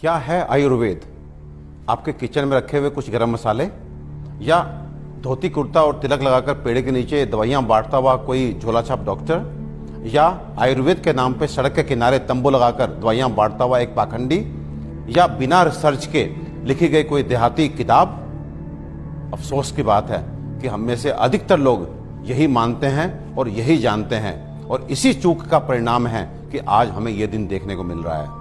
क्या है आयुर्वेद? आपके किचन में रखे हुए कुछ गरम मसाले, या धोती कुर्ता और तिलक लगाकर पेड़ के नीचे दवाइयां बांटता हुआ कोई झोला छाप डॉक्टर, या आयुर्वेद के नाम पे सड़क के किनारे तंबू लगाकर दवाइयां बांटता हुआ एक पाखंडी, या बिना रिसर्च के लिखी गई कोई देहाती किताब? अफसोस की बात है कि हम में से अधिकतर लोग यही मानते हैं और यही जानते हैं, और इसी चूक का परिणाम है कि आज हमें यह दिन देखने को मिल रहा है।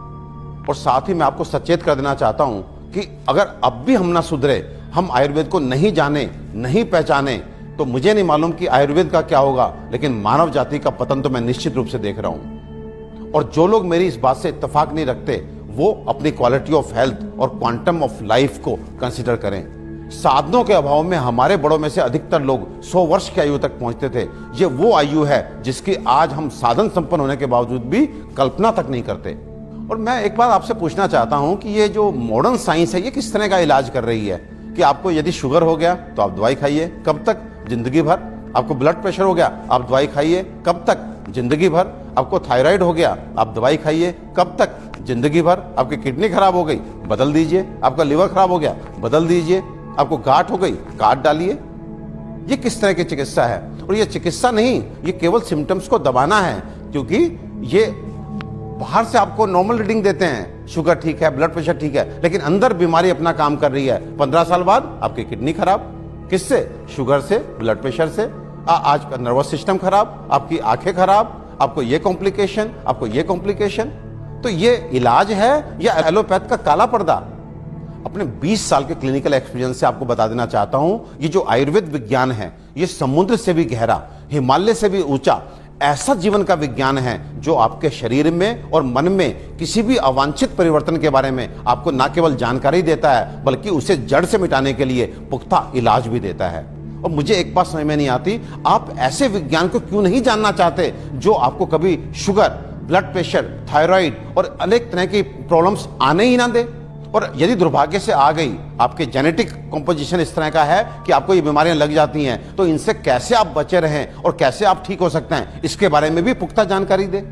और साथ ही मैं आपको सचेत कर देना चाहता हूं कि अगर अब भी हम ना सुधरे, हम आयुर्वेद को नहीं जाने, नहीं पहचाने, तो मुझे नहीं मालूम कि आयुर्वेद का क्या होगा, लेकिन मानव जाति का पतन तो मैं निश्चित रूप से देख रहा हूं। और जो लोग मेरी इस बात से इत्तेफाक नहीं रखते, वो अपनी क्वालिटी ऑफ हेल्थ और क्वांटम ऑफ लाइफ को कंसिडर करें। साधनों के अभाव में हमारे बड़ों में से अधिकतर लोग 100 वर्ष की आयु तक पहुंचते थे। ये वो आयु है जिसकी आज हम साधन संपन्न होने के बावजूद भी कल्पना तक नहीं करते। और मैं एक बात आपसे पूछना चाहता हूं कि ये जो मॉडर्न साइंस है, ये किस तरह का इलाज कर रही है? कि आपको यदि शुगर हो गया तो आप दवाई खाइए, कब तक? जिंदगी भर। आपको ब्लड प्रेशर हो गया, आप दवाई खाइए, कब तक? जिंदगी भर। आपको थायराइड हो गया, आप दवाई खाइए, कब तक? जिंदगी भर। आपकी किडनी खराब हो गई, बदल दीजिए। आपका लिवर खराब हो गया, बदल दीजिए। आपको गांठ हो गई, काट डालिए। ये किस तरह की चिकित्सा है? और ये चिकित्सा नहीं, ये केवल सिम्टम्स को दबाना है, क्योंकि ये बाहर से आपको नॉर्मल रीडिंग देते हैं, शुगर ठीक है, ब्लड प्रेशर ठीक है, लेकिन अंदर बीमारी अपना काम कर रही है। 15 साल बाद आपकी किडनी खराब, किससे? शुगर से, ब्लड प्रेशर से। आज का नर्वस सिस्टम खराब, आपकी आंखें खराब, आपको ये कॉम्प्लिकेशन, आपको ये कॉम्प्लिकेशन। तो ये इलाज है या एलोपैथ का काला पर्दा? अपने 20 साल के क्लिनिकल एक्सपीरियंस से आपको बता देना चाहता हूं, ये जो आयुर्वेद विज्ञान है, ये समुद्र से भी गहरा, हिमालय से भी ऊंचा, ऐसा जीवन का विज्ञान है जो आपके शरीर में और मन में किसी भी अवांछित परिवर्तन के बारे में आपको न केवल जानकारी देता है, बल्कि उसे जड़ से मिटाने के लिए पुख्ता इलाज भी देता है। और मुझे एक बात समझ में नहीं आती, आप ऐसे विज्ञान को क्यों नहीं जानना चाहते जो आपको कभी शुगर, ब्लड प्रेशर, थायराइड और अनेक तरह की प्रॉब्लम्स आने ही ना दे। और यदि दुर्भाग्य से आ गई, आपके जेनेटिक कॉम्पोजिशन इस तरह का है कि आपको ये बीमारियां लग जाती हैं, तो इनसे कैसे आप बचे रहें और कैसे आप ठीक हो सकते हैं, इसके बारे में भी पुख्ता जानकारी दे।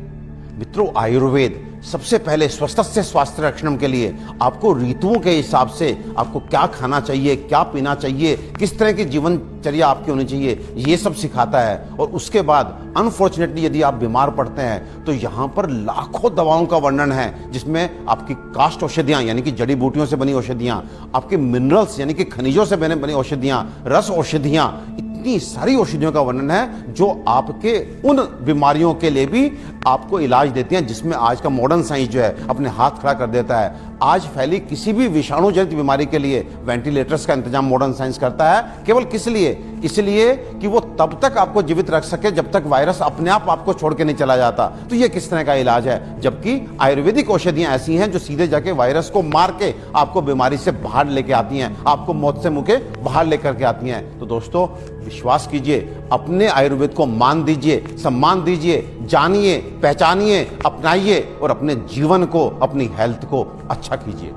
मित्रों, आयुर्वेद सबसे पहले स्वस्थस्य स्वास्थ्य रक्षणम के लिए आपको ऋतुओं के हिसाब से आपको क्या खाना चाहिए, क्या पीना चाहिए, किस तरह की जीवनचर्या आपकी होनी चाहिए, ये सब सिखाता है। और उसके बाद अनफॉर्चुनेटली यदि आप बीमार पड़ते हैं तो यहाँ पर लाखों दवाओं का वर्णन है, जिसमें आपकी काष्ठ औषधियाँ यानी कि जड़ी बूटियों से बनी औषधियाँ, आपके मिनरल्स यानी कि खनिजों से बनी औषधियाँ, रस औषधियाँ, इतनी सारी औषधियों का वर्णन है जो आपके उन बीमारियों के लिए भी आपको इलाज देती हैं, जिसमें आज का मॉडर्न साइंस जो है अपने हाथ खड़ा कर देता है। आज फैली किसी भी विषाणु जनित बीमारी के लिए वेंटिलेटर्स का इंतजाम मॉडर्न साइंस करता है। केवल किस लिए? इसलिए कि वो तब तक आपको जीवित रख सके जब तक वायरस अपने आप आपको छोड़ के नहीं चला जाता। तो ये किस तरह का इलाज है? जबकि आयुर्वेदिक औषधियां ऐसी हैं जो सीधे जाके वायरस को मार के आपको बीमारी से बाहर लेके आती हैं, आपको मौत से मुंह के बाहर लेकर के आती हैं। तो दोस्तों, विश्वास कीजिए, अपने आयुर्वेद को मान दीजिए, सम्मान दीजिए, जानिए, पहचानिए, अपनाइए और अपने जीवन को, अपनी हेल्थ को अच्छा कीजिए।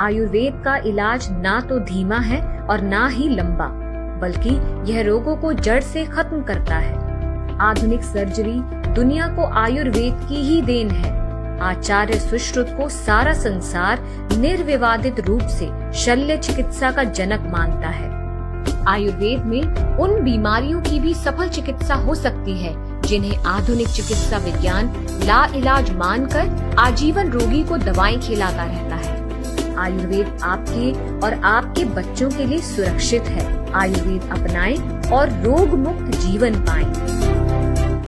आयुर्वेद का इलाज ना तो धीमा है और ना ही लंबा, बल्कि यह रोगों को जड़ से खत्म करता है। आधुनिक सर्जरी दुनिया को आयुर्वेद की ही देन है। आचार्य सुश्रुत को सारा संसार निर्विवादित रूप से शल्य चिकित्सा का जनक मानता है। आयुर्वेद में उन बीमारियों की भी सफल चिकित्सा हो सकती है जिन्हें आधुनिक चिकित्सा विज्ञान ला इलाज मानकर आजीवन रोगी को दवाएं खिलाता रहता है। आयुर्वेद आपके और आपके बच्चों के लिए सुरक्षित है। आयुर्वेद अपनाएं और रोग मुक्त जीवन पाएं।